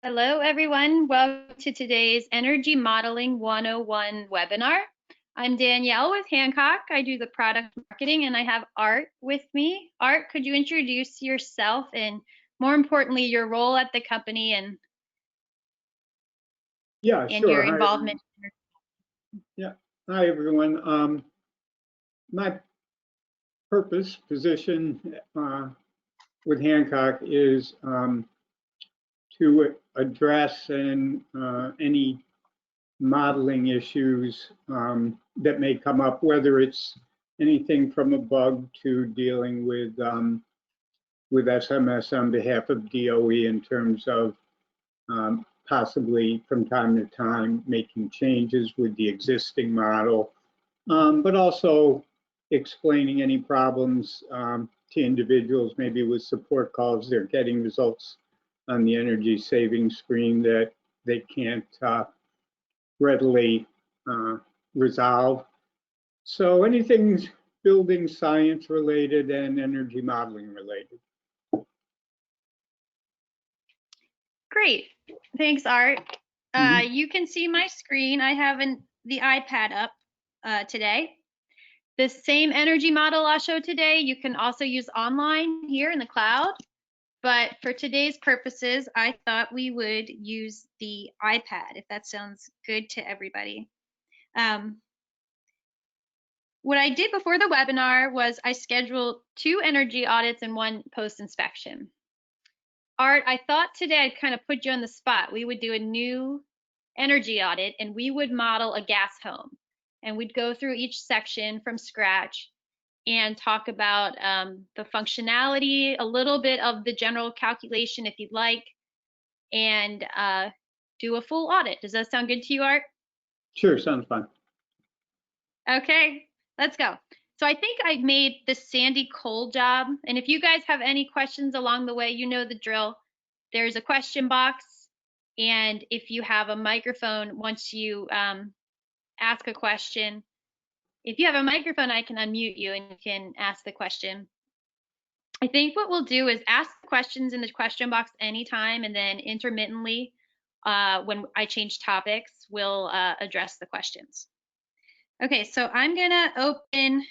Hello, everyone. Welcome to today's Energy Modeling 101 webinar. I'm Danielle with Hancock. I do the product marketing, and I have Art with me. Art, could you introduce yourself and, more importantly, your role at the company and Yeah, sure. your involvement? Hi, everyone. My position with Hancock is to address any modeling issues that may come up, whether it's anything from a bug to dealing with SMS on behalf of DOE in terms of possibly from time to time making changes with the existing model, but also explaining any problems to individuals, maybe with support calls, they're getting results on the energy saving screen that they can't readily resolve. So anything building science related and energy modeling related. Great. Thanks, Art. You can see my screen. I have the iPad up today. The same energy model I'll show today, you can also use online here in the cloud. But for today's purposes, I thought we would use the iPad, if that sounds good to everybody. What I did before the webinar was I scheduled 2 energy audits and 1 post-inspection. Art, I thought today I'd kind of put you on the spot. We would do a new energy audit and we would model a gas home. And we'd go through each section from scratch and talk about the functionality, a little bit of the general calculation if you'd like, and do a full audit. Does that sound good to you, Art? Sure, sounds fun. Okay, let's go. So I think I made the Sandy Cole job. And if you guys have any questions along the way, you know the drill. There's a question box. And if you have a microphone, once you ask a question, if you have a microphone, I can unmute you and you can ask the question. I think what we'll do is ask questions in the question box anytime, and then intermittently, when I change topics, we'll address the questions. Okay, so I'm gonna open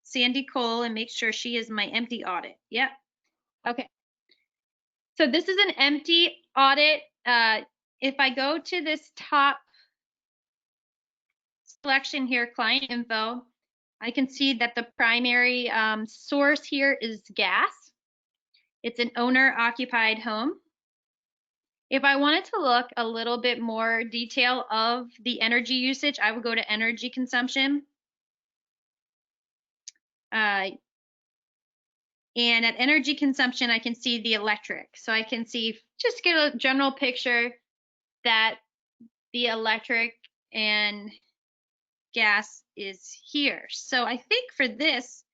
Sandy Cole and make sure she is my empty audit. Yep. Okay. So this is an empty audit. If I go to this top selection here, client info, I can see that the primary source here is gas. It's an owner-occupied home. If I wanted to look a little bit more detail of the energy usage, I would go to energy consumption. And at energy consumption, I can see the electric. So I can see, just get a general picture that the electric and gas is here. So I think for this,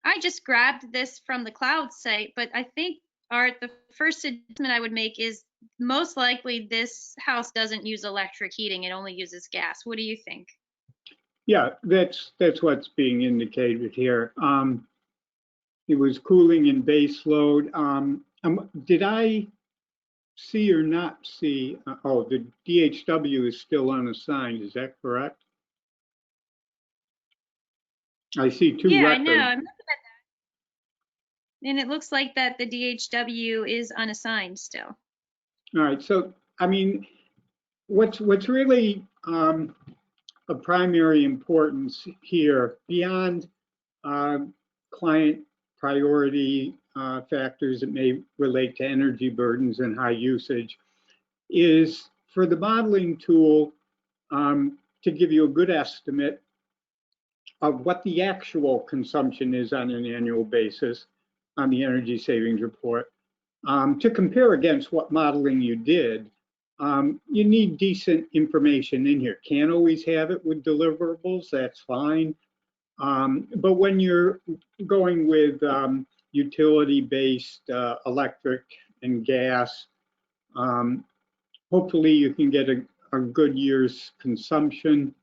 I just grabbed this from the cloud site, but I think, Art, the first adjustment I would make is most likely this house doesn't use electric heating, it only uses gas. What do you think? Yeah, that's what's being indicated here. It was cooling and base load. Did I see or not see? Oh, the DHW is still unassigned. Is that correct? I see 2 yeah, records. I know. I'm looking at that. And it looks like that the DHW is unassigned still. All right. So, I mean, what's really of primary importance here, beyond client priority factors that may relate to energy burdens and high usage, is for the modeling tool to give you a good estimate of what the actual consumption is on an annual basis on the energy savings report. To compare against what modeling you did, you need decent information in here. Can't always have it with deliverables, that's fine. But when you're going with utility-based electric and gas, hopefully you can get a good year's consumption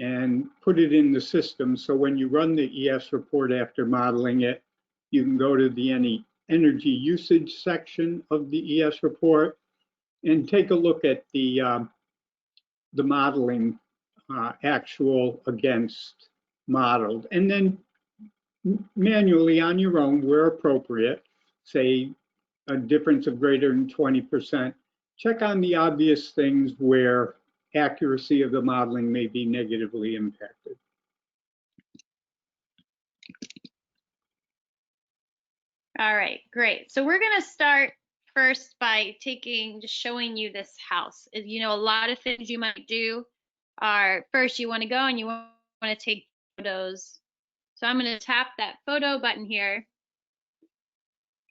and put it in the system. So when you run the ES report after modeling it, you can go to the energy usage section of the ES report and take a look at the modeling, actual against modeled, and then manually on your own, where appropriate, say a difference of greater than 20%, check on the obvious things where accuracy of the modeling may be negatively impacted. All right, great. So we're gonna start first by just showing you this house. You know, a lot of things you might do are first you want to go and you want to take photos. So I'm going to tap that photo button here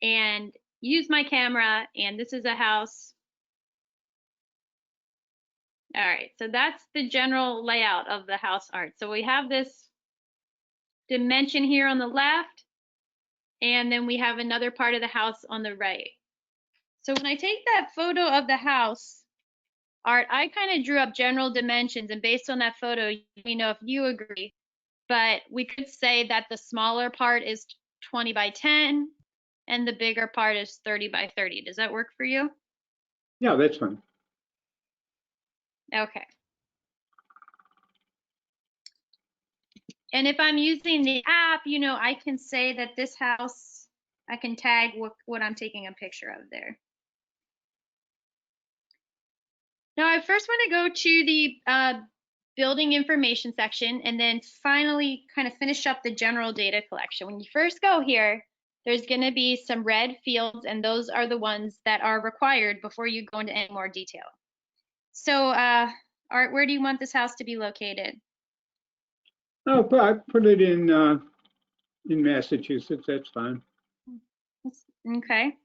and use my camera, and this is a house. All right, so that's the general layout of the house art. So we have this dimension here on the left, and then we have another part of the house on the right. So when I take that photo of the house art, I kind of drew up general dimensions, and based on that photo, you know if you agree. But we could say that the smaller part is 20 by 10 and the bigger part is 30 by 30. Does that work for you? Yeah, that's fine. Okay. And if I'm using the app, you know, I can say that this house, I can tag what I'm taking a picture of there. Now I first want to go to the building information section and then finally kind of finish up the general data collection. When you first go here, there's going to be some red fields, and those are the ones that are required before you go into any more detail. So, Art, where do you want this house to be located? Oh, I put it in Massachusetts. That's fine. Okay.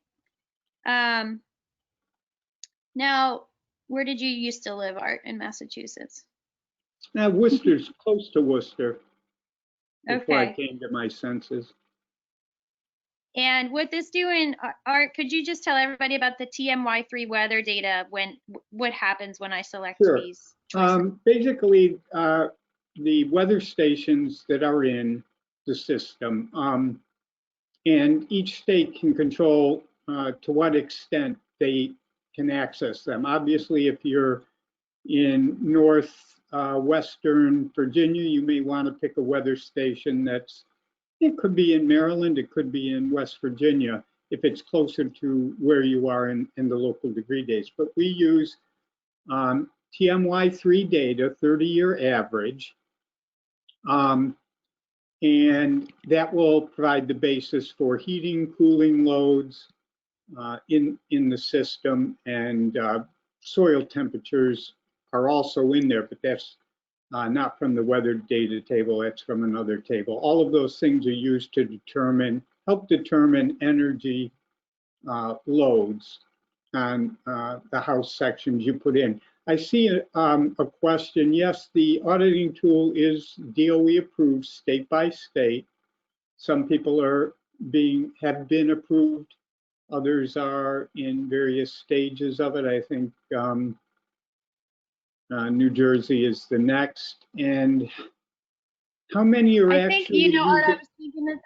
Now, where did you used to live, Art, in Massachusetts? Now, Worcester's close to Worcester before I Okay. came to my senses. And with this doing, Art, could you just tell everybody about the TMY3 weather data, what happens when I select Sure. these choices? Basically, the weather stations that are in the system, and each state can control to what extent they can access them. Obviously, if you're in northwestern Virginia, you may want to pick a weather station it could be in Maryland, it could be in West Virginia, if it's closer to where you are in the local degree days. But we use TMY3 data, 30-year average, and that will provide the basis for heating, cooling loads in the system, and soil temperatures are also in there, but that's not from the weather data table, that's from another table. All of those things are used to help determine energy loads on the house sections you put in. I see a question. Yes, the auditing tool is DOE approved state by state. Some people have been approved. Others are in various stages of it. I think New Jersey is the next. And how many are I think, actually you know, Art, using?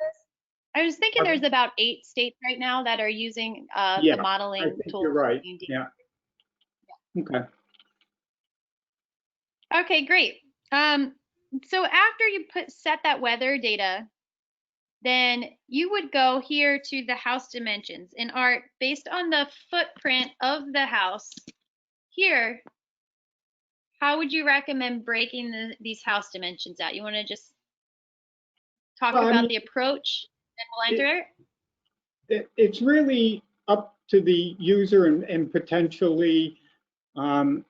I was thinking there's about 8 states right now that are using Yeah, the I modeling think tool. you're right. Yeah. Okay. Okay, great. So after you set that weather data, then you would go here to the house dimensions. In Art, based on the footprint of the house here, how would you recommend breaking these house dimensions out? You want to just talk Well, I about mean, the approach, and we'll enter it? it's really up to the user and potentially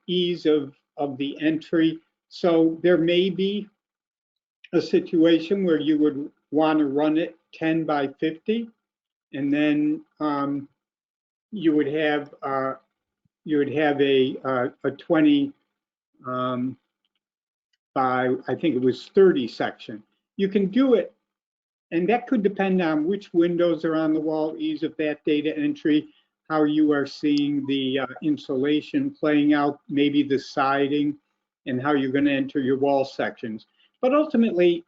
ease of the entry. So there may be a situation where you would want to run it 10 by 50, and then you would have a 20 by, I think it was 30 section. You can do it, and that could depend on which windows are on the wall, ease of that data entry, how you are seeing the insulation playing out, maybe the siding, and how you're going to enter your wall sections. But ultimately,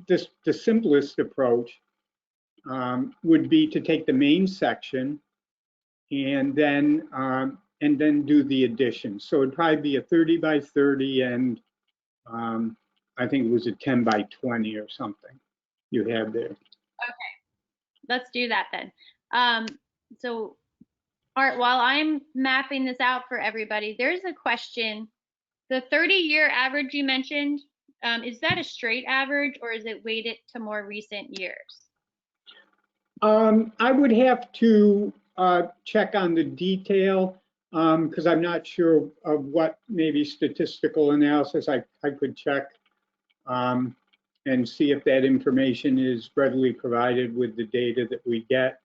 the simplest approach would be to take the main section and then and then do the addition. So it'd probably be a 30 by 30 and I think it was a 10 by 20 or something you have there. Okay, let's do that then. So Art, while I'm mapping this out for everybody, there's a question. The 30-year average you mentioned, is that a straight average or is it weighted to more recent years? I would have to check on the detail because I'm not sure of what maybe statistical analysis I could check and see if that information is readily provided with the data that we get.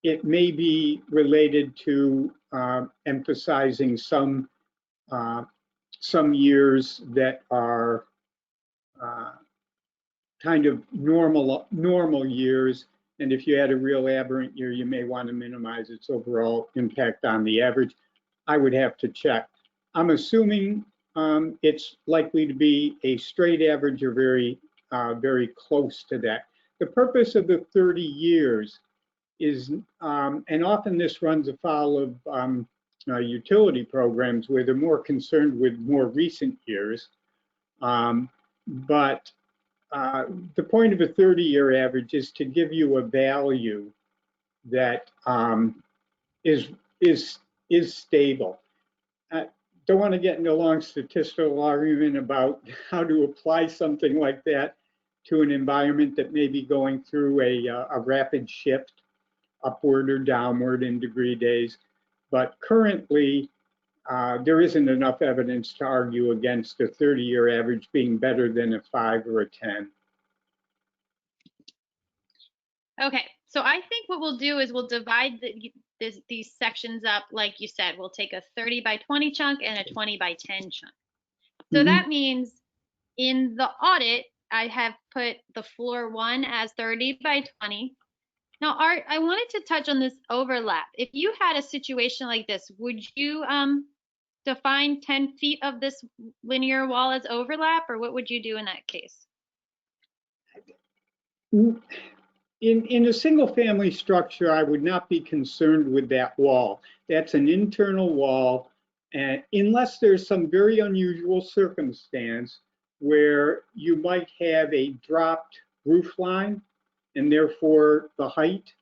It may be related to emphasizing some years that are kind of normal years, and if you had a real aberrant year, you may want to minimize its overall impact on the average. I would have to check. I'm assuming it's likely to be a straight average or very close to that. The purpose of the 30 years is, and often this runs afoul of utility programs where they're more concerned with more recent years. But the point of a 30-year average is to give you a value that is stable. Don't want to get into a long statistical argument about how to apply something like that to an environment that may be going through a rapid shift upward or downward in degree days. But currently, there isn't enough evidence to argue against a 30-year average being better than a 5 or a 10. Okay, so I think what we'll do is we'll divide these sections up, like you said. We'll take a 30 by 20 chunk and a 20 by 10 chunk. So that means in the audit, I have put the floor 1 as 30 by 20. Now, Art, I wanted to touch on this overlap. If you had a situation like this, would you define 10 feet of this linear wall as overlap, or what would you do in that case? In a single family structure, I would not be concerned with that wall. That's an internal wall, and unless there's some very unusual circumstance where you might have a dropped roof line and therefore the height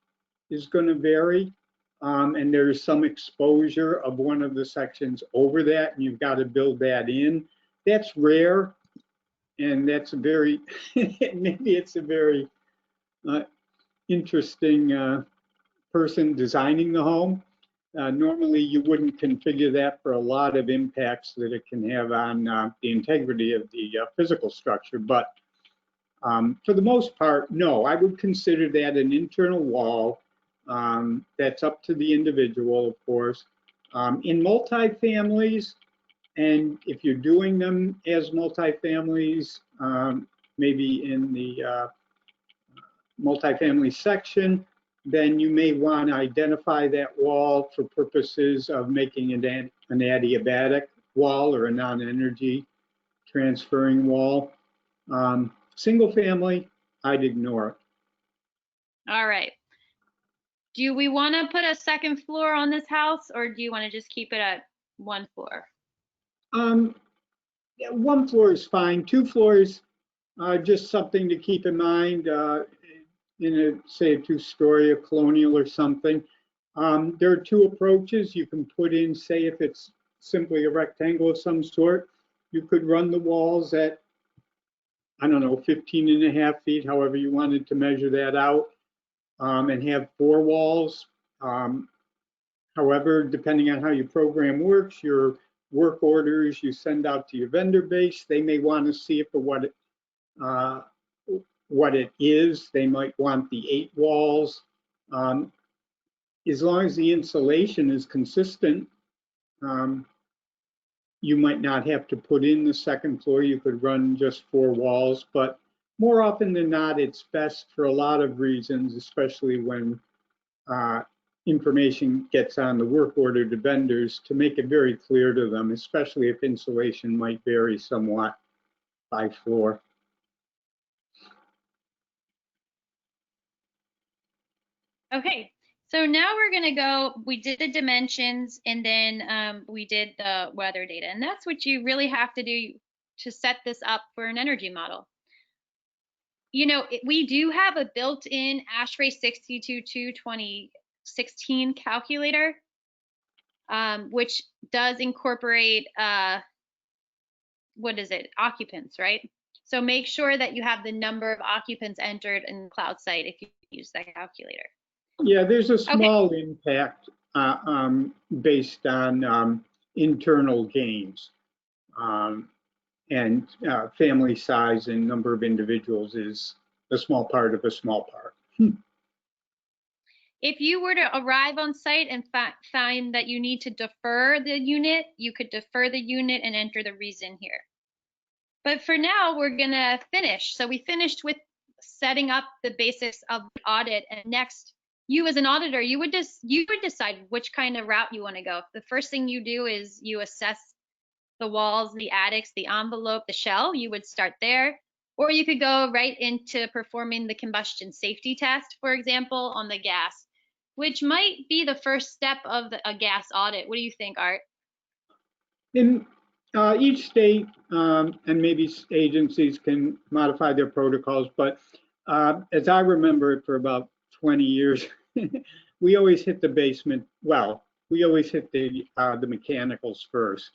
is going to vary, and there's some exposure of one of the sections over that and you've got to build that in. That's rare, and that's a very, maybe it's a very interesting person designing the home. Normally, you wouldn't configure that for a lot of impacts that it can have on the integrity of the physical structure. But for the most part, no, I would consider that an internal wall. That's up to the individual, of course. In multifamilies, and if you're doing them as multifamilies, maybe in the multifamily section, then you may want to identify that wall for purposes of making an adiabatic wall or a non-energy transferring wall. Single family, I'd ignore it. All right. Do we want to put a second floor on this house, or do you want to just keep it at 1 floor? Yeah, 1 floor is fine. 2 floors, just something to keep in mind. In a, say, a 2-story, a colonial or something. There are 2 approaches you can put in. Say if it's simply a rectangle of some sort, you could run the walls at, I don't know, 15.5 feet, however you wanted to measure that out, and have 4 walls. However, depending on how your program works, your work orders you send out to your vendor base, they may want to see it for what it is. They might want the 8 walls. As long as the insulation is consistent, you might not have to put in the second floor. You could run just 4 walls, but more often than not, it's best for a lot of reasons, especially when information gets on the work order to vendors, to make it very clear to them, especially if insulation might vary somewhat by floor. Okay, So now we're going to go, we did the dimensions and then we did the weather data. And that's what you really have to do to set this up for an energy model. You know, we do have a built-in ASHRAE 622 2016 calculator, which does incorporate, what is it, occupants, right? So make sure that you have the number of occupants entered in the cloud site if you use that calculator. Yeah, there's a Okay. small impact based on internal gains. And family size and number of individuals is a small part of a small part. If you were to arrive on site and find that you need to defer the unit, you could defer the unit and enter the reason here. But for now, we're gonna finish. So we finished with setting up the basics of the audit, and next, you as an auditor, you would decide which kind of route you want to go. The first thing you do is you assess the walls, the attics, the envelope, the shell. You would start there, or you could go right into performing the combustion safety test, for example, on the gas, which might be the first step of a gas audit. What do you think, Art? In each state and maybe agencies can modify their protocols, but as I remember it for about 20 years, we always hit the basement. Well, we always hit the mechanicals first.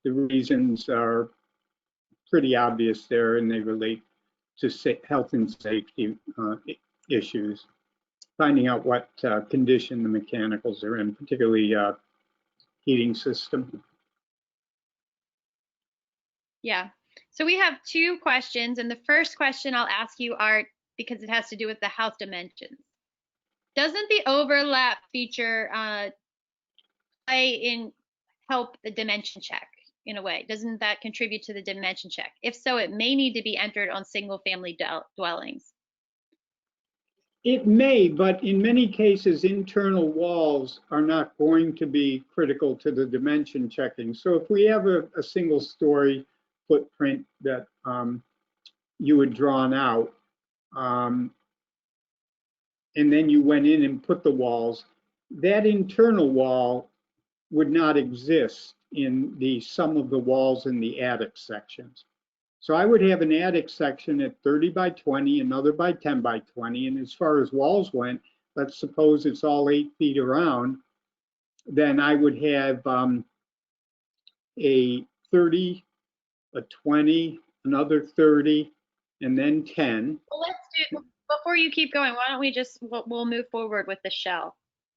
The reasons are pretty obvious there, and they relate to health and safety issues. Finding out what condition the mechanicals are in, particularly heating system. Yeah. So we have two questions, and the first question I'll ask you, Art, because it has to do with the house dimensions. Doesn't the overlap feature help the dimension check in a way? Doesn't that contribute to the dimension check? If so, it may need to be entered on single family dwellings. It may, but in many cases, internal walls are not going to be critical to the dimension checking. So if we have a single story footprint that you had drawn out, and then you went in and put the walls, that internal wall would not exist in the sum of the walls in the attic sections. So I would have an attic section at 30 by 20, another by 10 by 20. And as far as walls went, let's suppose it's all 8 feet around, then I would have a 30, a 20, another 30, and then 10. Well, let's do, before you keep going, why don't we just, we'll move forward with the shell.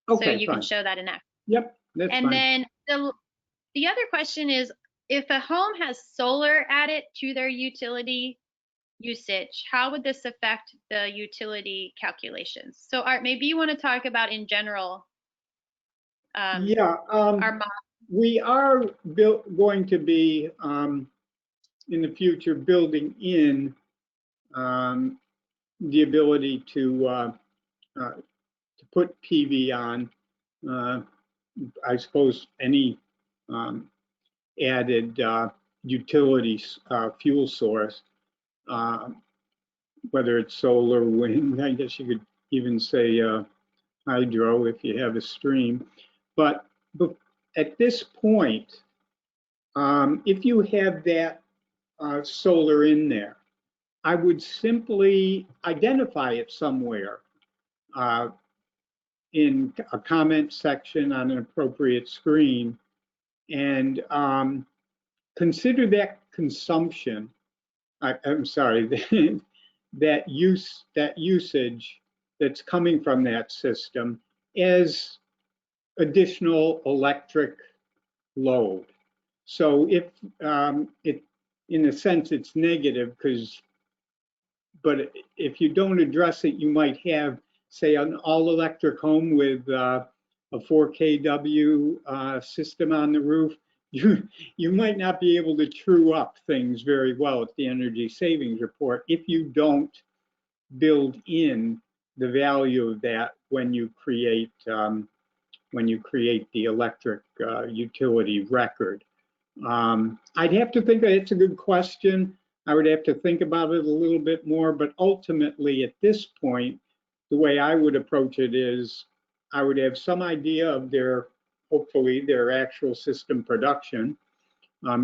Okay, so you fine. can show that in action. Yep, that's and fine. then the other question is, if a home has solar added to their utility usage, how would this affect the utility calculations? So Art, maybe you want to talk about in general. Yeah, our we are going to be in the future building in the ability to put PV on. I suppose any added utility fuel source, whether it's solar, wind, I guess you could even say hydro if you have a stream. But at this point, if you have that solar in there, I would simply identify it somewhere in a comment section on an appropriate screen and consider that consumption, I'm sorry, that usage that's coming from that system as additional electric load. So if in a sense it's negative, but if you don't address it, you might have, say, an all-electric home with a 4 kW system on the roof. You might not be able to true up things very well at the energy savings report if you don't build in the value of that when you create the electric utility record. I'd have to think, it's a good question. I would have to think about it a little bit more, but ultimately at this point, the way I would approach it is I would have some idea of hopefully their actual system production.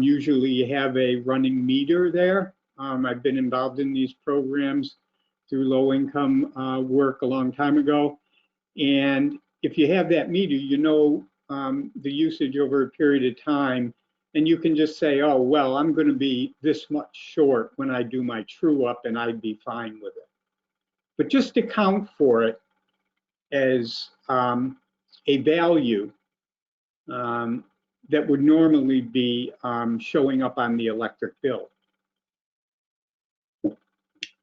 Usually you have a running meter there. I've been involved in these programs through low income work a long time ago. And if you have that meter, you know the usage over a period of time, and you can just say, oh, well, I'm going to be this much short when I do my true up, and I'd be fine with it. But just account for it as a value that would normally be showing up on the electric bill.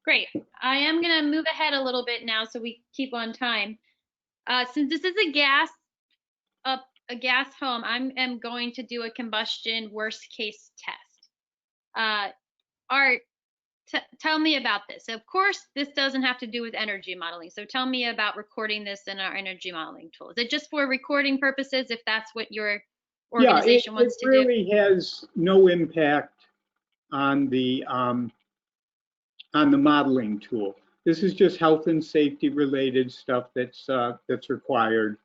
Great. I am going to move ahead a little bit now so we keep on time. Since this is a gas home, I am going to do a combustion worst case test. Art, tell me about this. Of course, this doesn't have to do with energy modeling. So tell me about recording this in our energy modeling tool. Is it just for recording purposes if that's what your organization wants to do? It really has no impact on the modeling tool. This is just health and safety related stuff that's required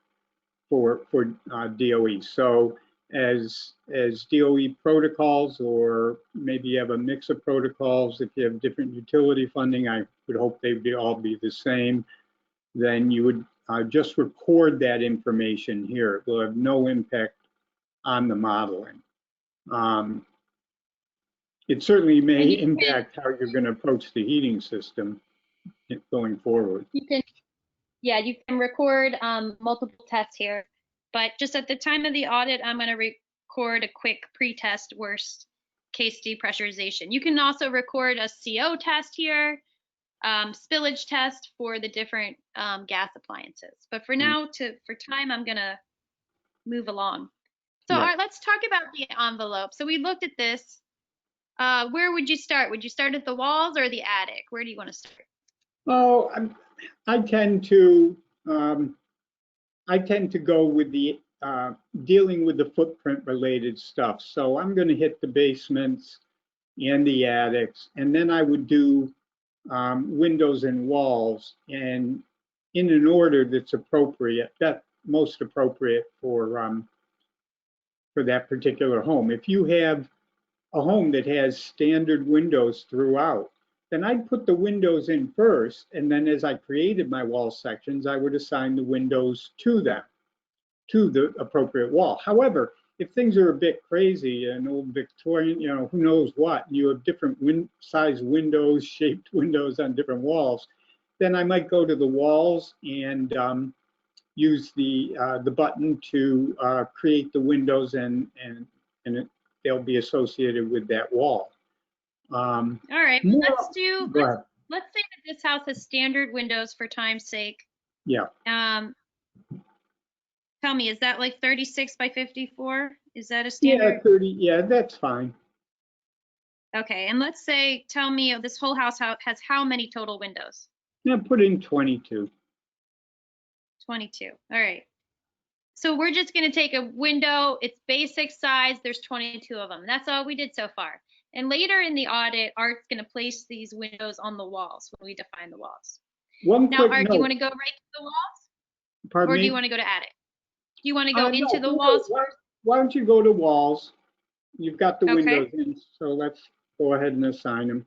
for DOE. So as DOE protocols, or maybe you have a mix of protocols, if you have different utility funding, I would hope they would all be the same, then you would just record that information here. It will have no impact on the modeling. It certainly may impact how you're going to approach the heating system going forward. You can record multiple tests here, but just at the time of the audit, I'm going to record a quick pre-test worst case depressurization. You can also record a CO test here, spillage test for the different gas appliances. But for now, for time, I'm going to move along. So Art, let's talk about the envelope. So we looked at this. Where would you start? Would you start at the walls or the attic? Where do you want to start? Oh, I tend to go with the dealing with the footprint related stuff. So I'm going to hit the basements and the attics, and then I would do windows and walls, and in an order that's appropriate, that most appropriate for that particular home. If you have a home that has standard windows throughout, then I'd put the windows in first, and then as I created my wall sections, I would assign the windows to them, to the appropriate wall. However, if things are a bit crazy, an old Victorian, who knows what, and you have different size windows, shaped windows on different walls, then I might go to the walls and use the button to create the windows, and they'll be associated with that wall. All right, let's say that this house has standard windows for time's sake. Yeah. Tell me, is that like 36 by 54? Is that a standard? Yeah, 30. Yeah, that's fine. Okay, and let's say, tell me, this whole house has how many total windows? Yeah, put in 22. 22. All right. So we're just going to take a window. It's basic size. There's 22 of them. That's all we did so far. And later in the audit, Art's going to place these windows on the walls when we define the walls. Now, Art, do you want to go right to the walls? Pardon me? Or do you want to go to attic? Do you want to go into the walls first? Why don't you go to walls? You've got the windows in, so let's go ahead and assign them.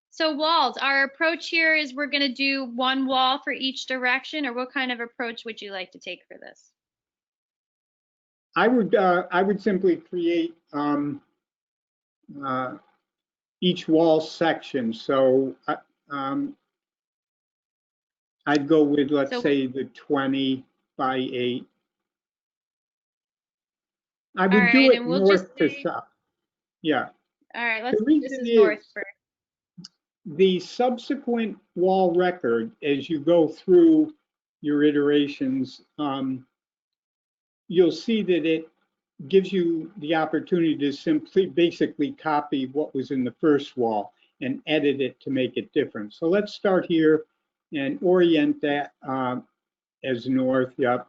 So walls, our approach here is we're going to do one wall for each direction, or what kind of approach would you like to take for this? I would simply create each wall section. So I'd go with, let's say, the 20 by 8. I would do it north to south. Yeah. All right, let's do this is north first. The subsequent wall record, as you go through your iterations, you'll see that it gives you the opportunity to simply basically copy what was in the first wall and edit it to make it different. So let's start here and orient that as north. Yep.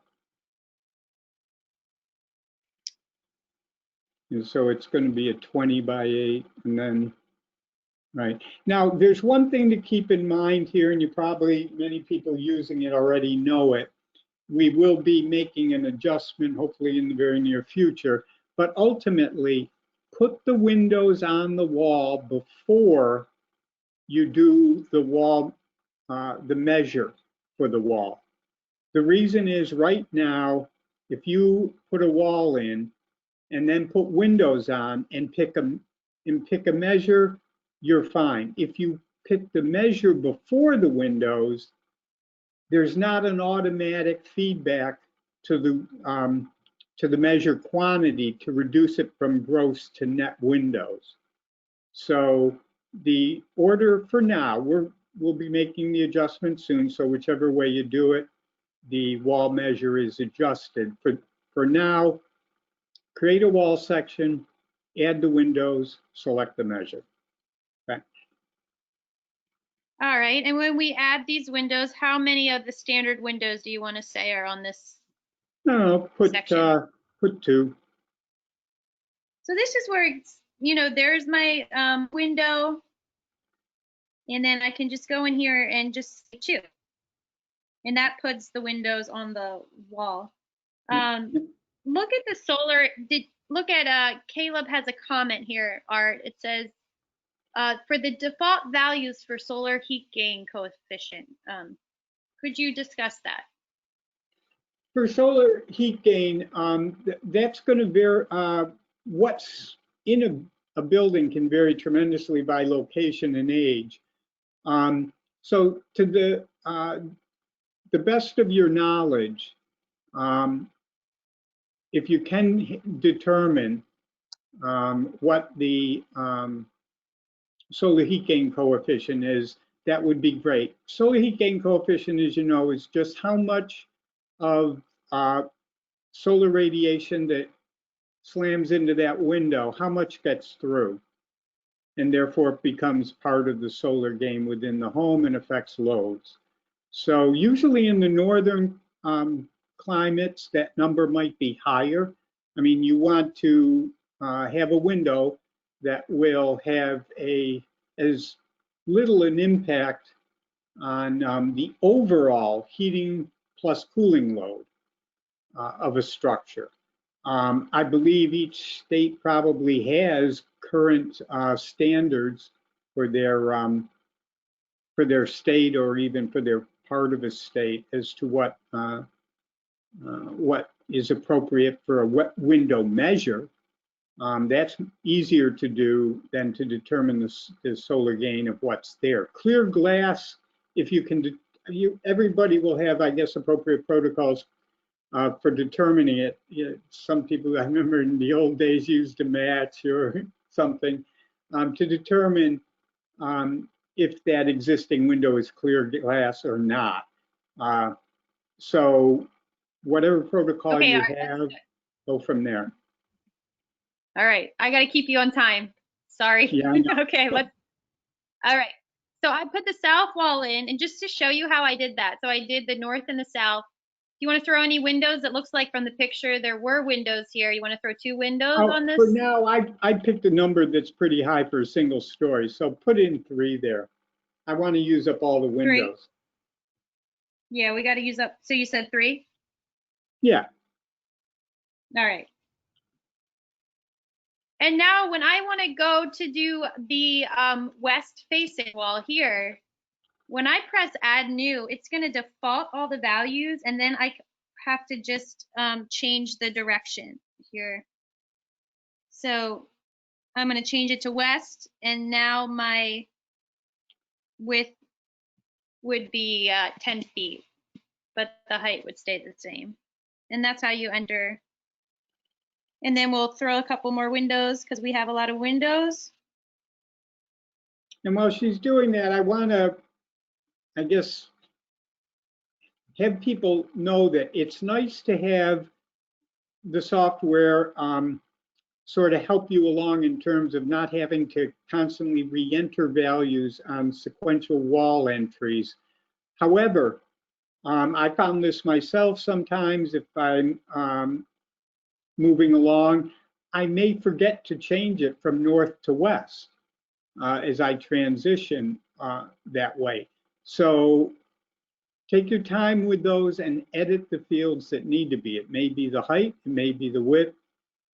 And so it's going to be a 20 by 8, and then Right. Now, there's one thing to keep in mind here, and many people using it already know it. We will be making an adjustment, hopefully in the very near future, but ultimately, put the windows on the wall before you do the wall, the measure for the wall. The reason is right now, if you put a wall in and then put windows on and pick a measure, you're fine. If you pick the measure before the windows, there's not an automatic feedback to the measure quantity to reduce it from gross to net windows. So the order for now, we'll be making the adjustment soon. So whichever way you do it, the wall measure is adjusted. For now, create a wall section, add the windows, select the measure. Okay. All right, and when we add these windows, how many of the standard windows do you want to say are on this No, section? put 2. So this is where it's, there's my window, and then I can just go in here and just say 2. And that puts the windows on the wall. Look at the solar, look at, Caleb has a comment here, Art. It says, for the default values for solar heat gain coefficient, could you discuss that? For solar heat gain, that's going to vary. What's in a building can vary tremendously by location and age. So to the best of your knowledge, if you can determine what the solar heat gain coefficient is, that would be great. Solar heat gain coefficient, as you know, is just how much of solar radiation that slams into that window, how much gets through, and therefore it becomes part of the solar gain within the home and affects loads. So usually in the northern climates, that number might be higher. I mean, you want to have a window that will have as little an impact on the overall heating plus cooling load of a structure. I believe each state probably has current standards for their state or even for their part of a state as to what is appropriate for a window measure. That's easier to do than to determine the solar gain of what's there. Clear glass, if you can, everybody will have, I guess, appropriate protocols for determining it. Some people, I remember in the old days, used a match or something to determine if that existing window is clear glass or not. So whatever protocol Okay, you Art, have, go from there. all right, I got to keep you on time. Sorry. Yeah, I know. Okay, all right. So I put the south wall in, and just to show you how I did that. So I did the north and the south. Do you want to throw any windows? It looks like from the picture there were windows here. You want to throw 2 windows on For this? now, I picked a number that's pretty high for a single story, so put in 3 there. I want to use up all the 3. windows. Yeah, we got to use up. So you said 3? Yeah. All right. And now when I want to go to do the west facing wall here, when I press add new, it's going to default all the values, and then I have to just change the direction here. So I'm going to change it to west, and now my width would be 10 feet, but the height would stay the same. And that's how you enter. And then we'll throw a couple more windows because we have a lot of windows. And while she's doing that, I want to, I guess, have people know that it's nice to have the software sort of help you along in terms of not having to constantly re-enter values on sequential wall entries. However, I found this myself sometimes if I'm moving along, I may forget to change it from north to west. as I transition that way. So take your time with those and edit the fields that need to be. It may be the height, it may be the width.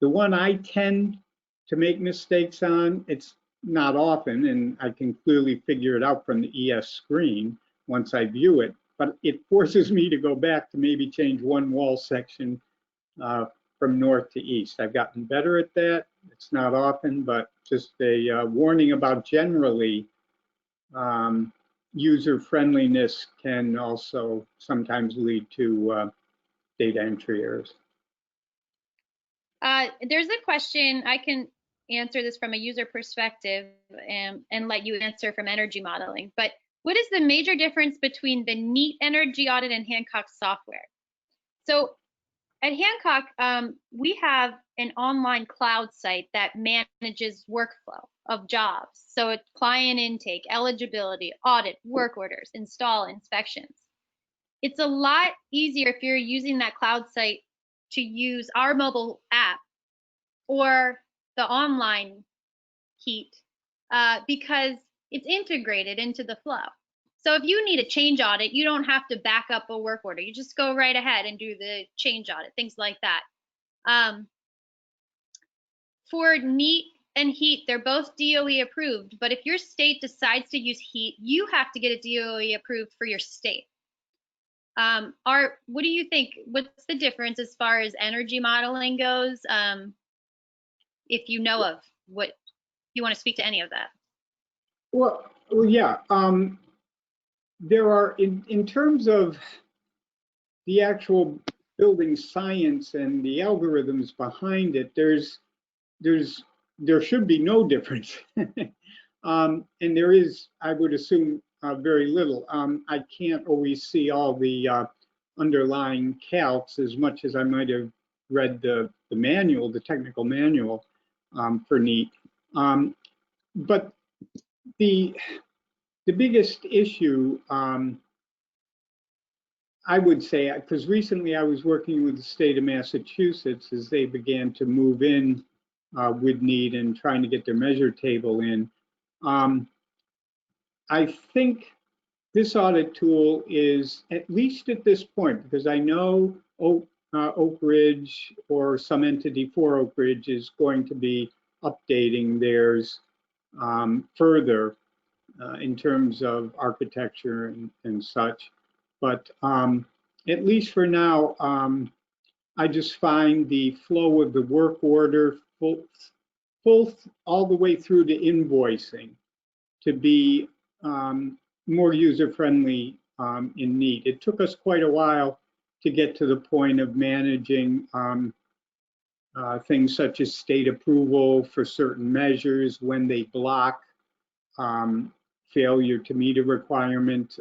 The one I tend to make mistakes on, it's not often, and I can clearly figure it out from the ES screen once I view it, but it forces me to go back to maybe change one wall section from north to east. I've gotten better at that. It's not often, but just a warning about generally user friendliness can also sometimes lead to data entry errors. There's a question, I can answer this from a user perspective and let you answer from energy modeling, but what is the major difference between the NEAT energy audit and Hancock software? So at Hancock, we have an online cloud site that manages workflow of jobs. So it's client intake, eligibility, audit, work orders, install, inspections. It's a lot easier if you're using that cloud site to use our mobile app or the online heat because it's integrated into the flow. So if you need a change audit, you don't have to back up a work order. You just go right ahead and do the change audit, things like that. For NEAT and HEAT, they're both DOE approved, but if your state decides to use HEAT, you have to get it DOE approved for your state. Art, what do you think? What's the difference as far as energy modeling goes? If you know of what you want to speak to any of that. Well yeah. There are, in terms of the actual building science and the algorithms behind it, there should be no difference. And there is, I would assume, very little. I can't always see all the underlying calcs as much as I might have read the manual, the technical manual for NEAT. But the biggest issue, I would say, because recently I was working with the state of Massachusetts as they began to move in with NEAT and trying to get their measure table in. I think this audit tool is, at least at this point, because I know Oak Ridge or some entity for Oak Ridge is going to be updating theirs further in terms of architecture and such. But at least for now, I just find the flow of the work order full all the way through to invoicing to be more user-friendly in NEAT. It took us quite a while to get to the point of managing things such as state approval for certain measures when they block failure to meet a requirement,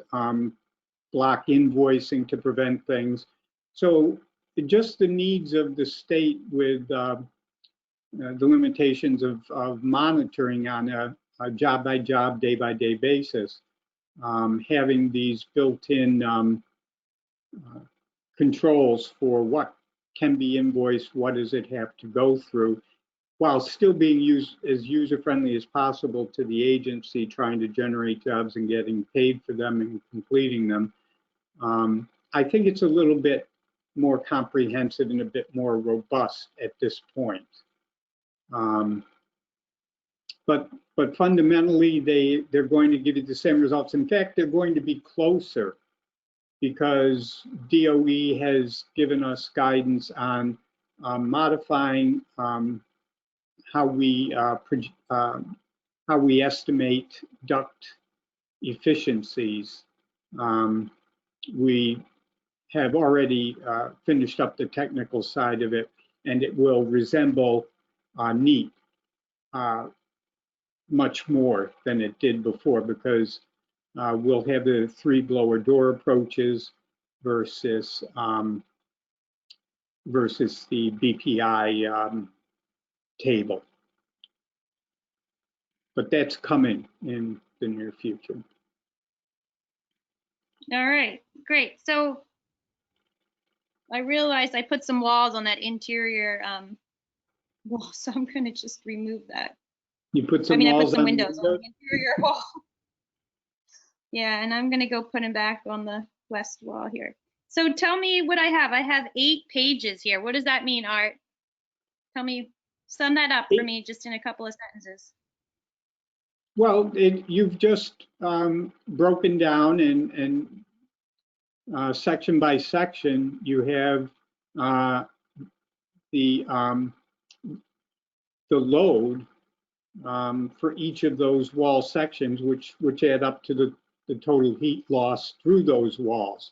block invoicing to prevent things. So just the needs of the state with the limitations of monitoring on a job-by-job, day-by-day basis, having these built-in controls for what can be invoiced, what does it have to go through, while still being used as user-friendly as possible to the agency trying to generate jobs and getting paid for them and completing them. I think it's a little bit more comprehensive and a bit more robust at this point. But fundamentally, they're going to give you the same results. In fact, they're going to be closer because DOE has given us guidance on modifying how we estimate duct efficiencies. We have already finished up the technical side of it, and it will resemble NEAT much more than it did before, because we'll have the 3 blower door approaches versus the BPI table. But that's coming in the near future. All right, great. So I realized I put some walls on that interior wall, so I'm going to just remove that. You put I some mean, I put walls some on the windows on windows? the interior wall. Yeah, and I'm gonna go put them back on the west wall here. So tell me what I have. I have 8 pages here. What does that mean, Art? Tell me, sum that up for me just in a couple of sentences. Well, you've just broken down and section by section, you have the load for each of those wall sections, which add up to the total heat loss through those walls.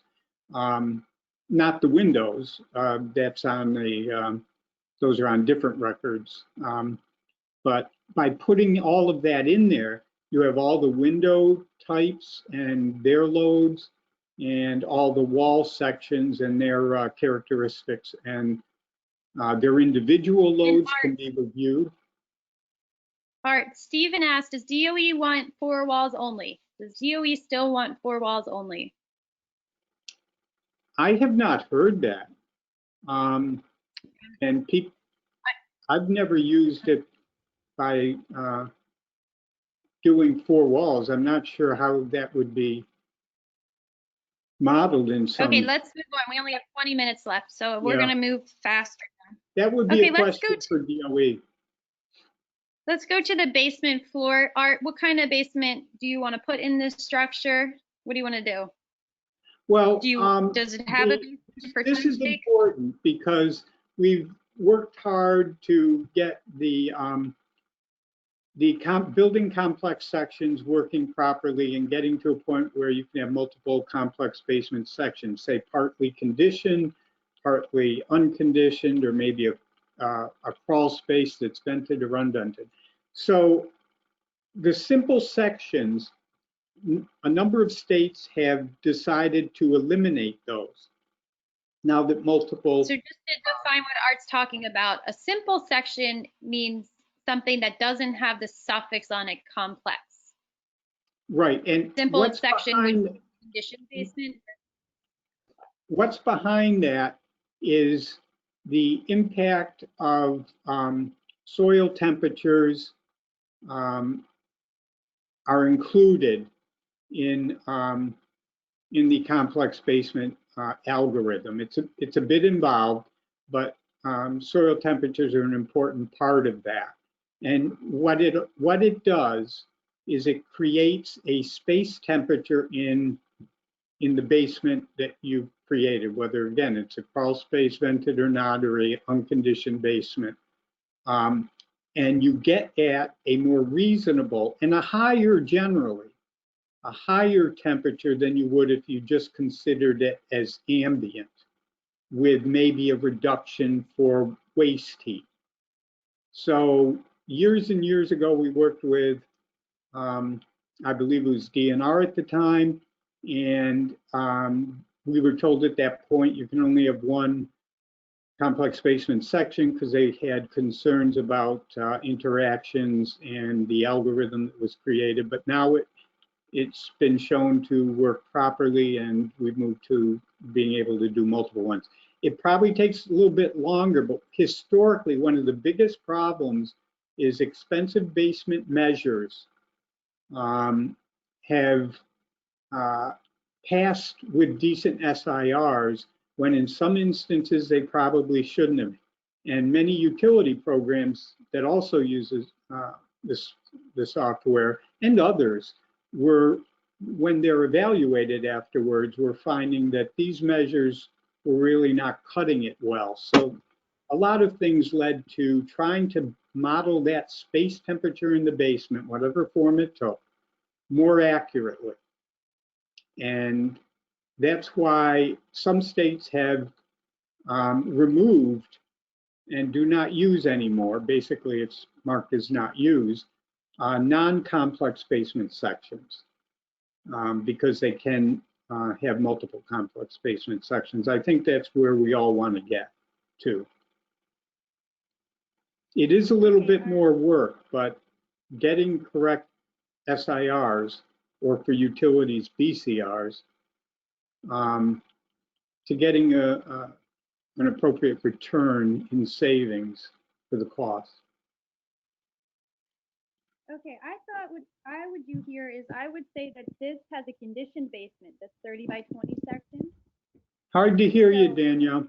Not the windows. That's on the those are on different records. But by putting all of that in there, you have all the window types and their loads, and all the wall sections and their characteristics, and their individual loads can be reviewed. Art, Stephen asked, does DOE want 4 walls only? Does DOE still want 4 walls only? I have not heard that. And I've never used it by doing 4 walls. I'm not sure how that would be modeled in some. Okay, let's move on. We only have 20 minutes left, so we're gonna move faster. That would be okay, a question for DOE. Let's go to the basement floor. Art, what kind of basement do you want to put in this structure? What do you want to do? Well, does it have a basement for this is sake? important because we've worked hard to get the building complex sections working properly and getting to a point where you can have multiple complex basement sections, say partly conditioned, partly unconditioned, or maybe a crawl space that's vented or unvented. So the simple sections, a number of states have decided to eliminate those. Now that multiple... So just to define what Art's talking about, a simple section means something that doesn't have the suffix on it, complex. Right, and simple section would be conditioned basement. What's behind that is the impact of soil temperatures are included in the complex basement algorithm. It's a bit involved, but soil temperatures are an important part of that. And what it does is it creates a space temperature in the basement that you've created, whether again it's a crawl space vented or not, or a unconditioned basement. And you get at a more reasonable and a higher, generally, a higher temperature than you would if you just considered it as ambient, with maybe a reduction for waste heat. So years and years ago, we worked with, I believe it was DNR at the time, and we were told at that point you can only have one complex basement section because they had concerns about interactions and the algorithm that was created. But now it's been shown to work properly, and we've moved to being able to do multiple ones. It probably takes a little bit longer, but historically, one of the biggest problems is expensive basement measures have passed with decent SIRs when in some instances they probably shouldn't have. And many utility programs that also uses the software and others were, when they're evaluated afterwards, we're finding that these measures were really not cutting it well. So a lot of things led to trying to model that space temperature in the basement, whatever form it took, more accurately. And that's why some states have removed and do not use anymore. Basically, it's marked as not used, non-complex basement sections, because they can have multiple complex basement sections. I think that's where we all want to get to. It is a little bit more work, but getting correct SIRs, or for utilities, BCRs, to getting an appropriate return in savings for the cost. Okay, I thought what I would do here is I would say that this has a conditioned basement, this 30 by 20 section. Hard to hear you, So- Danielle.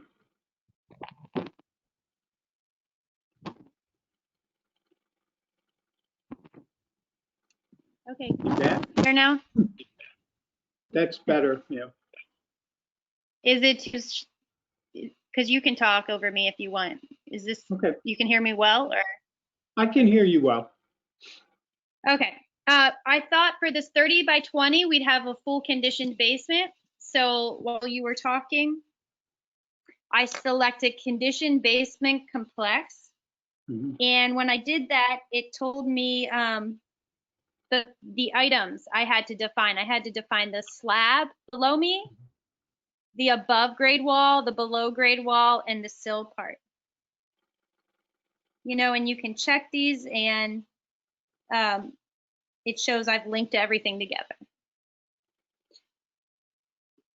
Okay, can That, you hear now? that's better, yeah. Is it just, because you can talk over me if you want. Is this, Okay, you can hear me well or? I can hear you well. Okay. I thought for this 30 by 20, we'd have a full conditioned basement. So while you were talking, I selected conditioned basement complex. Mhm. And when I did that, it told me the items I had to define. I had to define the slab below me, the above grade wall, the below grade wall, and the sill part. You know, and you can check these and it shows I've linked everything together.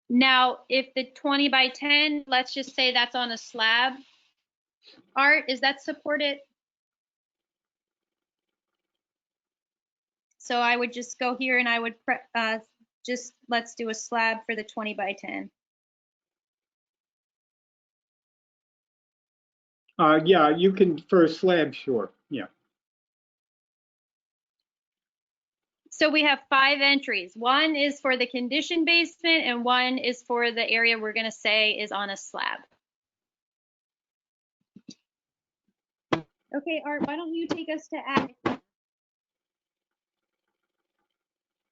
Now, if the 20 by 10, let's just say that's on a slab, Art, is that supported? So I would just go here and I would just let's do a slab for the 20 by 10. Yeah, you can, for a slab, sure, yeah. So we have 5 entries. One is for the conditioned basement and one is for the area we're going to say is on a slab. Okay, Art, why don't you take us to attic?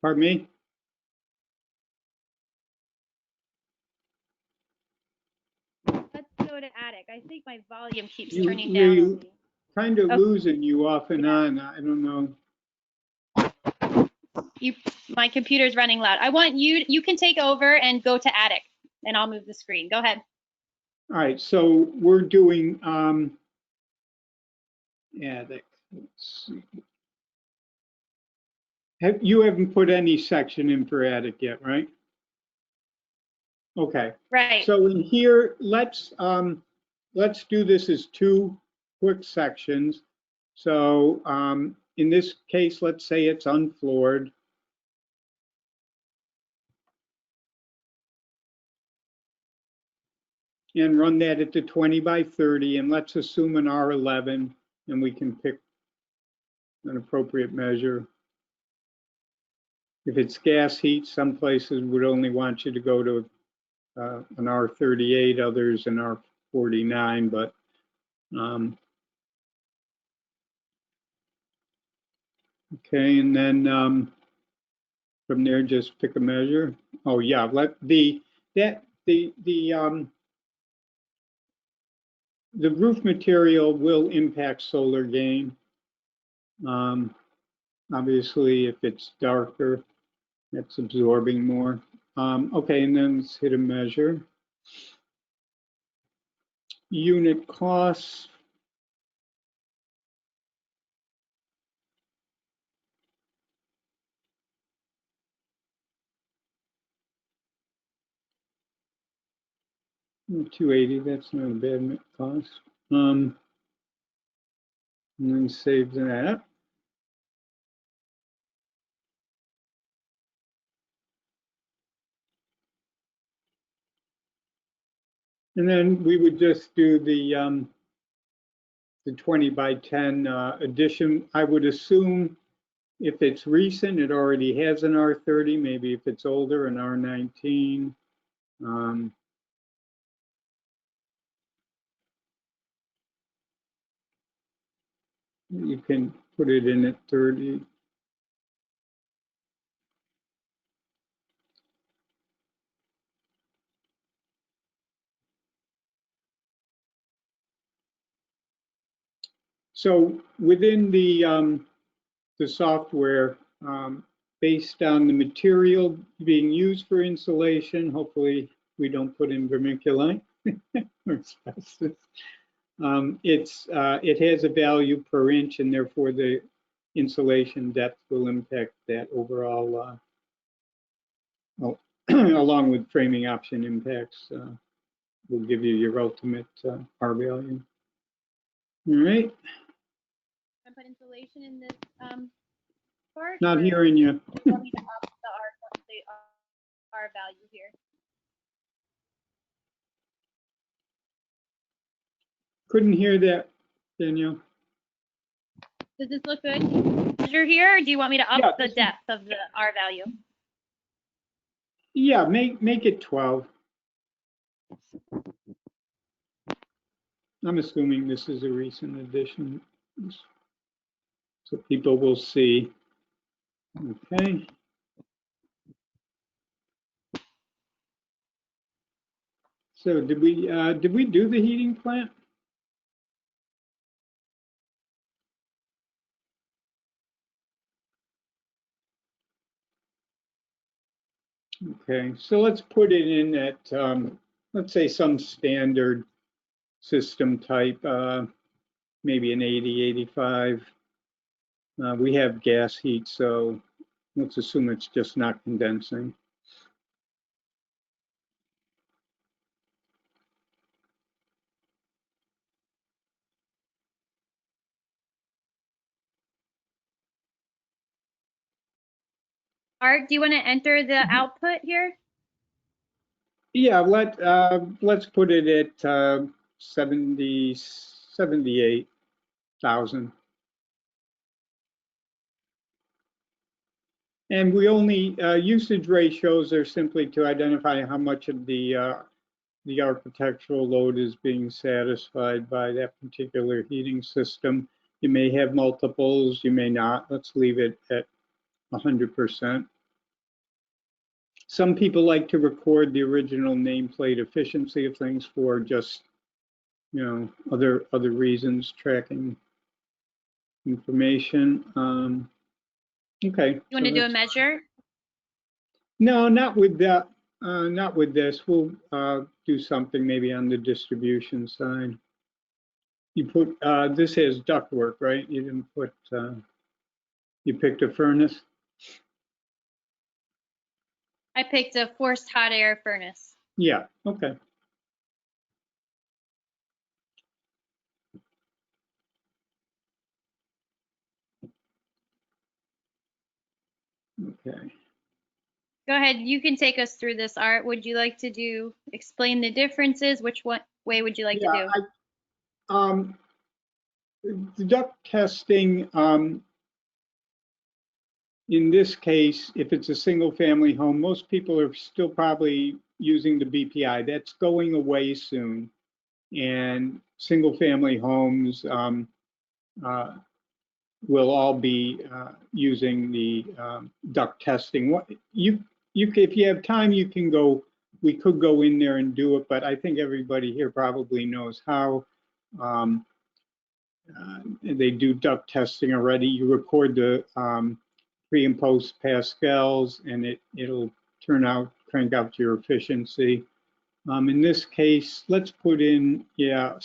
Pardon me? Let's go to attic. I think my volume keeps You, turning down on me. kind of Okay. losing you off and on, I don't know. My computer's running loud. I want you can take over and go to attic and I'll move the screen. Go ahead. All right, so we're doing attic. Let's see. You haven't put any section in for attic yet, right? Okay. Right. So in here, let's do this as 2 quick sections. So in this case, let's say it's unfloored. And run that at the 20 by 30, and let's assume an R11, and we can pick an appropriate measure. If it's gas heat, some places would only want you to go to an R38, others an R49, but okay, and then from there, just pick a measure. Oh yeah, let the roof material will impact solar gain. Obviously, if it's darker, that's absorbing more. Okay, and then let's hit a measure. Unit costs. $280, that's not a bad cost. And then save that. And then we would just do the 20 by 10 addition. I would assume if it's recent, it already has an R30. Maybe if it's older, an R19. You can put it in at 30. So within the software, based on the material being used for insulation, hopefully we don't put in vermiculite or asbestos. It has a value per inch, and therefore the insulation depth will impact that overall, along with framing option impacts, will give you your ultimate R value. All right. I put insulation in this part? Not Or hearing you. do you want me to up the R value here? Couldn't hear that, Danielle. Does this look good? Measure here, or do you want me to up Yeah, the depth of the R value? Yeah, make it 12. I'm assuming this is a recent addition, so people will see. Okay. So did we do the heating plant? Okay, so let's put it in at let's say some standard system type, maybe an 80, 85. We have gas heat, so let's assume it's just not condensing. Art, do you want to enter the output here? Yeah, let's put it at 78,000. And we only usage ratios are simply to identify how much of the architectural load is being satisfied by that particular heating system. You may have multiples, you may not. Let's leave it at 100%. Some people like to record the original nameplate efficiency of things for just, other reasons, tracking information. Okay. You want to do a measure? No, not with that. Not with this. We'll do something maybe on the distribution side. You put this has ductwork, right? You didn't put. You picked a furnace. I picked a forced hot air furnace. Yeah. Okay. Okay. Go ahead. You can take us through this, Art. Would you like to explain the differences? Which way would you like to do? The duct testing. In this case, if it's a single family home, most people are still probably using the BPI. That's going away soon. And single family homes will all be using the duct testing. If you have time, you can go. We could go in there and do it, but I think everybody here probably knows how. They do duct testing already. You record the pre and post Pascals, and it'll crank out your efficiency. In this case, let's put in, yeah,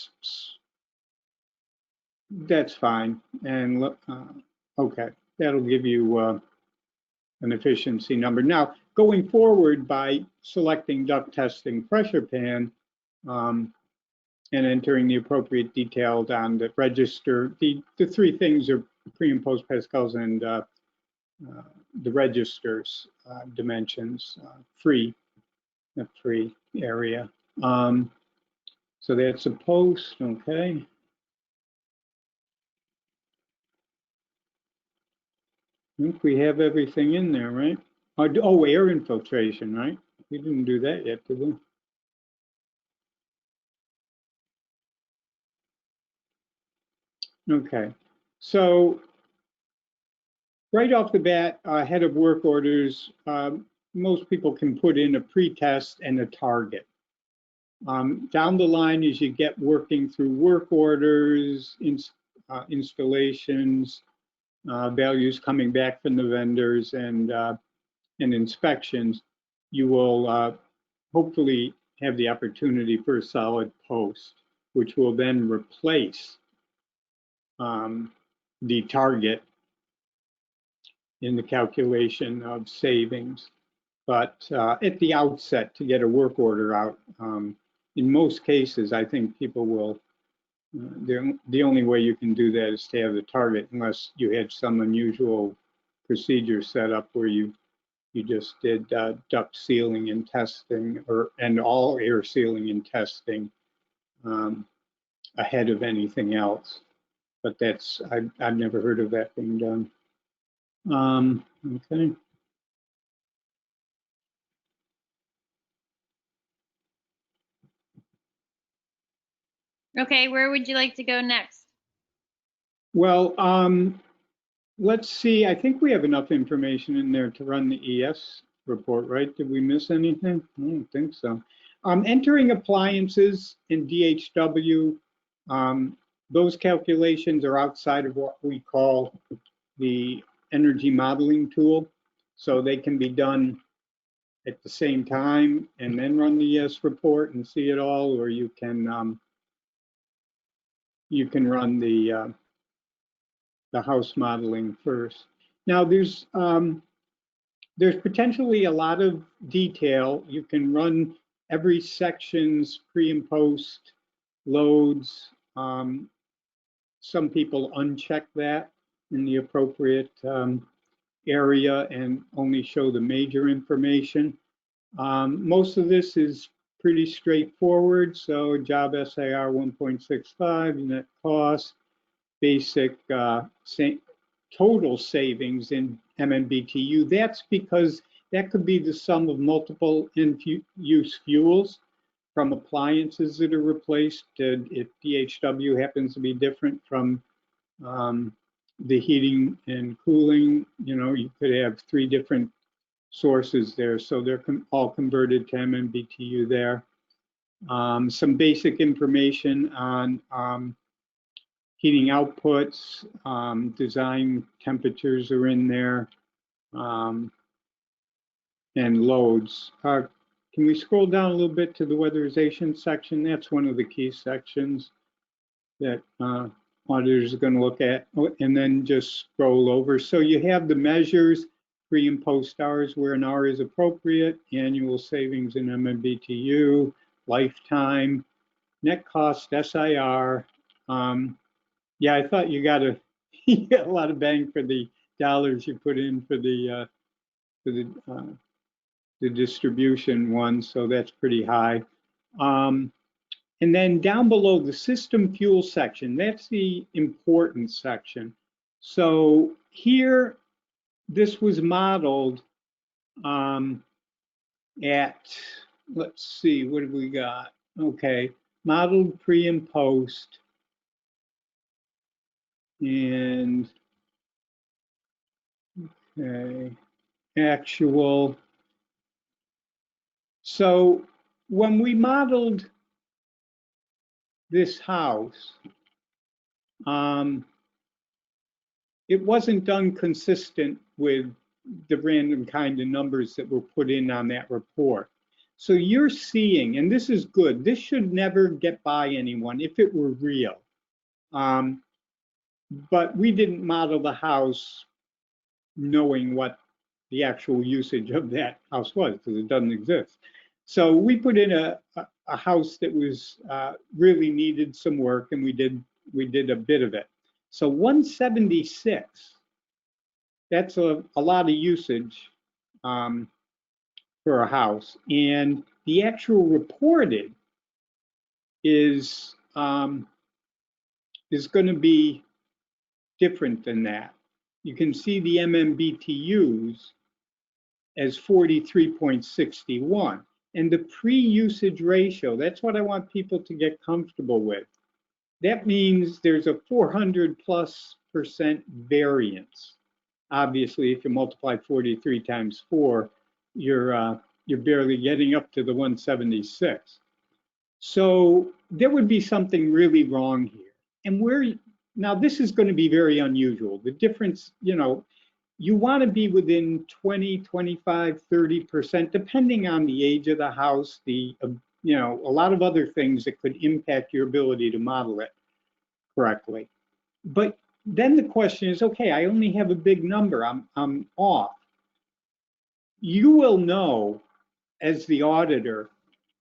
that's fine. And okay, that'll give you an efficiency number. Now, going forward, by selecting duct testing pressure pan and entering the appropriate details on the register, the three things are pre and post Pascals and the registers dimensions, free area. So that's a post, okay. I think we have everything in there, right? Oh, air infiltration, right? We didn't do that yet, did we? Okay, so right off the bat, head of work orders, most people can put in a pre-test and a target. Down the line, as you get working through work orders, installations, values coming back from the vendors, and inspections, you will hopefully have the opportunity for a solid post, which will then replace the target in the calculation of savings. But at the outset, to get a work order out, in most cases, I think people will, the only way you can do that is to have the target, unless you had some unusual procedure set up where you just did duct sealing and testing, and all air sealing and testing ahead of anything else. But I've never heard of that being done. Okay. Okay, where would you like to go next? Well, let's see. I think we have enough information in there to run the ES report, right? Did we miss anything? I don't think so. Entering appliances in DHW, those calculations are outside of what we call the energy modeling tool. So they can be done at the same time and then run the ES report and see it all, or you can run the house modeling first. Now there's potentially a lot of detail. You can run every section's pre and post loads. Some people uncheck that in the appropriate area and only show the major information. Most of this is pretty straightforward. So job SIR 1.65, net cost, basic total savings in MMBTU. That's because that could be the sum of multiple in-use fuels from appliances that are replaced. If DHW happens to be different from the heating and cooling, you could have 3 different sources there. So they're all converted to MMBTU there. Some basic information on heating outputs, design temperatures are in there, and loads. Can we scroll down a little bit to the weatherization section? That's one of the key sections that auditors are going to look at, and then just scroll over. So you have the measures, pre and post hours where an hour is appropriate, annual savings in MMBTU, lifetime, net cost, SIR. Yeah, I thought you got a lot of bang for the dollars you put in for the distribution one, so that's pretty high. And then down below the system fuel section, that's the important section. So here, this was modeled at, let's see, what have we got? Okay, modeled pre and post. And okay, actual. So when we modeled this house, it wasn't done consistent with the random kind of numbers that were put in on that report. So you're seeing, and this is good, this should never get by anyone if it were real. But we didn't model the house knowing what the actual usage of that house was, because it doesn't exist. So we put in a house that was really needed some work, and we did a bit of it. So 176, that's a lot of usage for a house. And the actual reported is going to be different than that. You can see the MMBTUs as 43.61. And the pre-usage ratio, that's what I want people to get comfortable with. That means there's a 400+% variance. Obviously, if you multiply 43 times 4, you're barely getting up to the 176. So there would be something really wrong here. And now this is going to be very unusual. The difference, you want to be within 20, 25, 30%, depending on the age of the house, a lot of other things that could impact your ability to model it correctly. But then the question is, okay, I only have a big number, I'm off. You will know as the auditor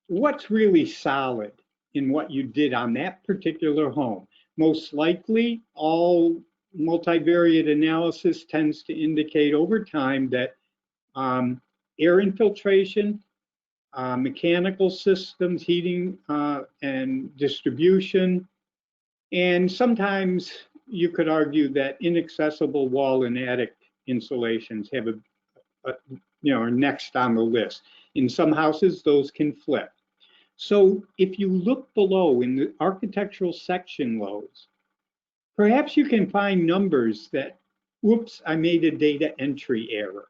what's really solid in what you did on that particular home. Most likely all multivariate analysis tends to indicate over time that air infiltration, mechanical systems, heating and distribution, and sometimes you could argue that inaccessible wall and attic insulations have are next on the list. In some houses, those can flip. So if you look below in the architectural section loads, perhaps you can find numbers that, whoops, I made a data entry error.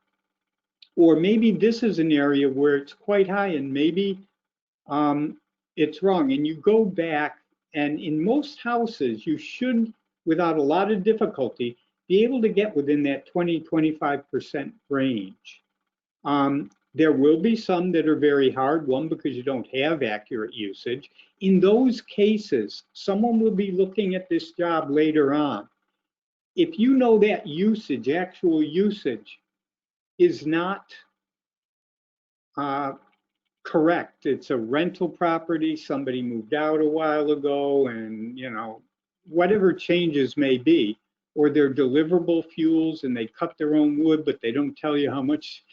Or maybe this is an area where it's quite high and maybe it's wrong. And you go back, and in most houses, you should, without a lot of difficulty, be able to get within that 20-25% range. There will be some that are very hard, one, because you don't have accurate usage. In those cases, someone will be looking at this job later on. If you know that usage, actual usage, is not correct, it's a rental property, somebody moved out a while ago, and whatever changes may be, or they're deliverable fuels and they cut their own wood, but they don't tell you how much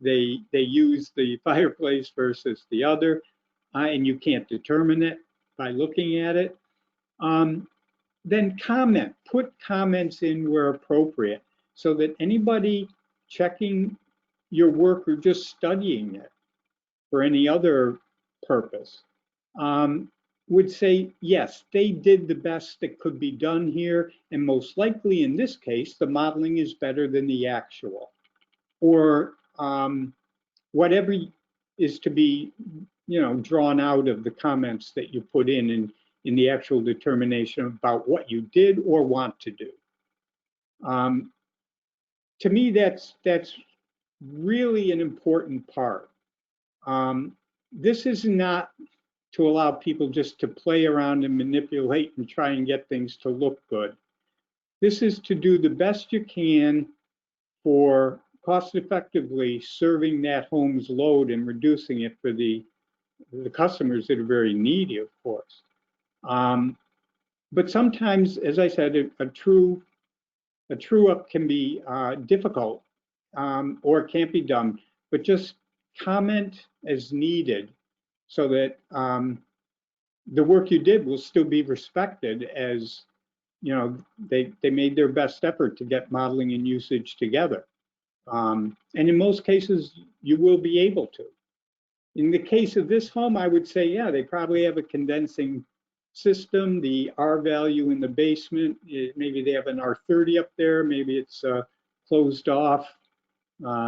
they use the fireplace versus the other, and you can't determine it by looking at it. Then put comments in where appropriate, so that anybody checking your work or just studying it for any other purpose would say, yes, they did the best that could be done here, and most likely in this case, the modeling is better than the actual. Or whatever is to be drawn out of the comments that you put in the actual determination about what you did or want to do. To me, that's really an important part. This is not to allow people just to play around and manipulate and try and get things to look good. This is to do the best you can for cost effectively serving that home's load and reducing it for the customers that are very needy, of course. But sometimes, as I said, a true up can be difficult, or it can't be done, but just comment as needed so that the work you did will still be respected, as they made their best effort to get modeling and usage together. And in most cases, you will be able to. In the case of this home, I would say, yeah, they probably have a condensing system. The R value in the basement, maybe they have an R30 up there, maybe it's closed off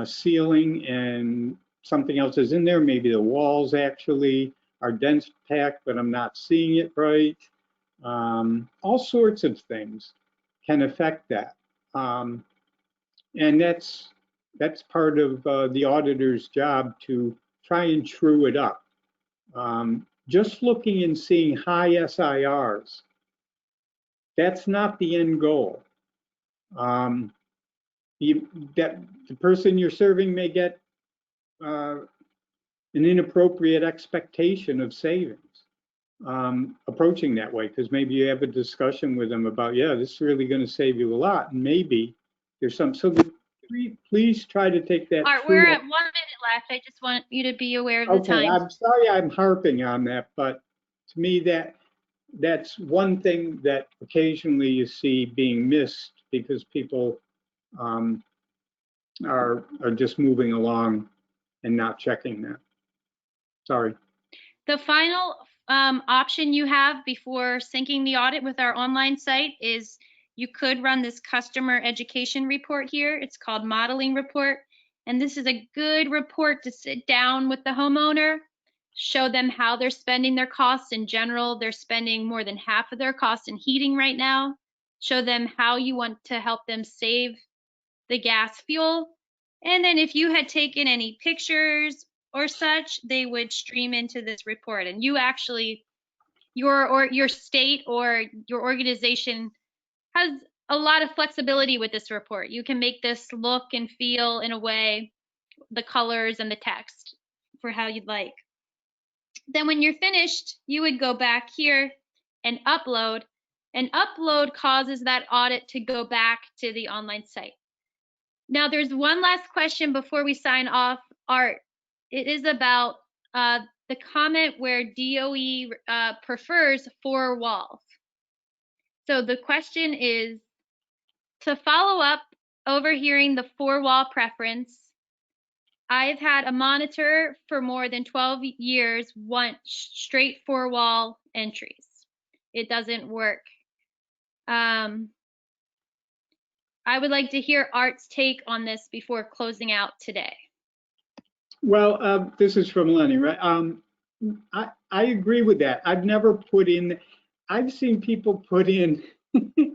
ceiling and something else is in there. Maybe the walls actually are dense packed, but I'm not seeing it right. All sorts of things can affect that. And that's part of the auditor's job, to try and true it up. Just looking and seeing high SIRs, that's not the end goal. That the person you're serving may get an inappropriate expectation of savings approaching that way, because maybe you have a discussion with them about, yeah, this is really going to save you a lot, and maybe there's some. So please try to take that. Art, we're at 1 minute left. I just want you to be aware of the time. I'm sorry I'm harping on that, but to me that's one thing that occasionally you see being missed because people are just moving along and not checking that. Sorry. The final option you have before syncing the audit with our online site is you could run this customer education report here. It's called modeling report. And this is a good report to sit down with the homeowner, show them how they're spending their costs in general. They're spending more than half of their costs in heating right now. Show them how you want to help them save the gas fuel. And then if you had taken any pictures or such, they would stream into this report. And you actually, your state or your organization has a lot of flexibility with this report. You can make this look and feel in a way, the colors and the text, for how you'd like. Then when you're finished, you would go back here and upload. and upload causes that audit to go back to the online site. Now, there's one last question before we sign off, Art. It is about the comment where DOE prefers 4 walls. So the question is, to follow up overhearing the 4-wall preference, I've had a monitor for more than 12 years want straight 4-wall entries. It doesn't work. I would like to hear Art's take on this before closing out today. Well, this is from Lenny, right? I agree with that. I've never put in, I've seen people put in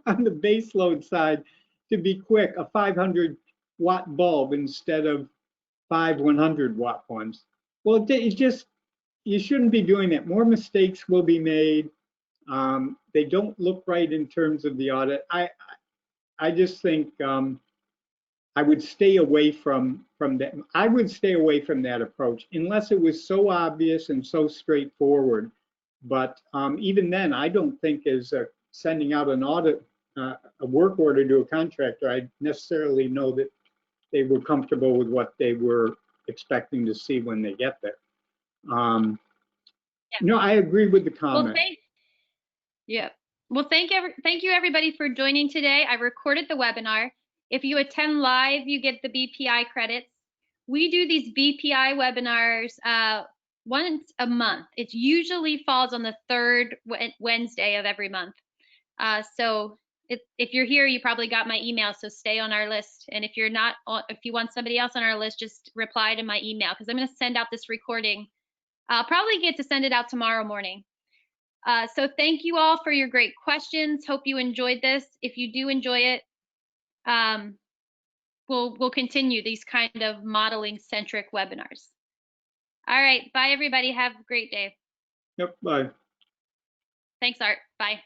on the base load side, to be quick, a 500-watt bulb instead of 5 100-watt ones. Well, it just, you shouldn't be doing that. More mistakes will be made. They don't look right in terms of the audit. I just think I would stay away from that. I would stay away from that approach unless it was so obvious and so straightforward. But even then, I don't think as sending out an audit, a work order to a contractor, I necessarily know that they were comfortable with what they were expecting to see when they get there. Yeah. No, I agree with the comment. Well, thank you everybody for joining today. I recorded the webinar. If you attend live, you get the BPI credits. We do these BPI webinars once a month. It usually falls on the 3rd Wednesday of every month. So if you're here, you probably got my email, so stay on our list. And if you're not, if you want somebody else on our list, just reply to my email, because I'm going to send out this recording. I'll probably get to send it out tomorrow morning. So thank you all for your great questions. Hope you enjoyed this. If you do enjoy it, we'll continue these kind of modeling centric webinars. All right, bye everybody. Have a great day. Yep, bye. Thanks, Art. Bye.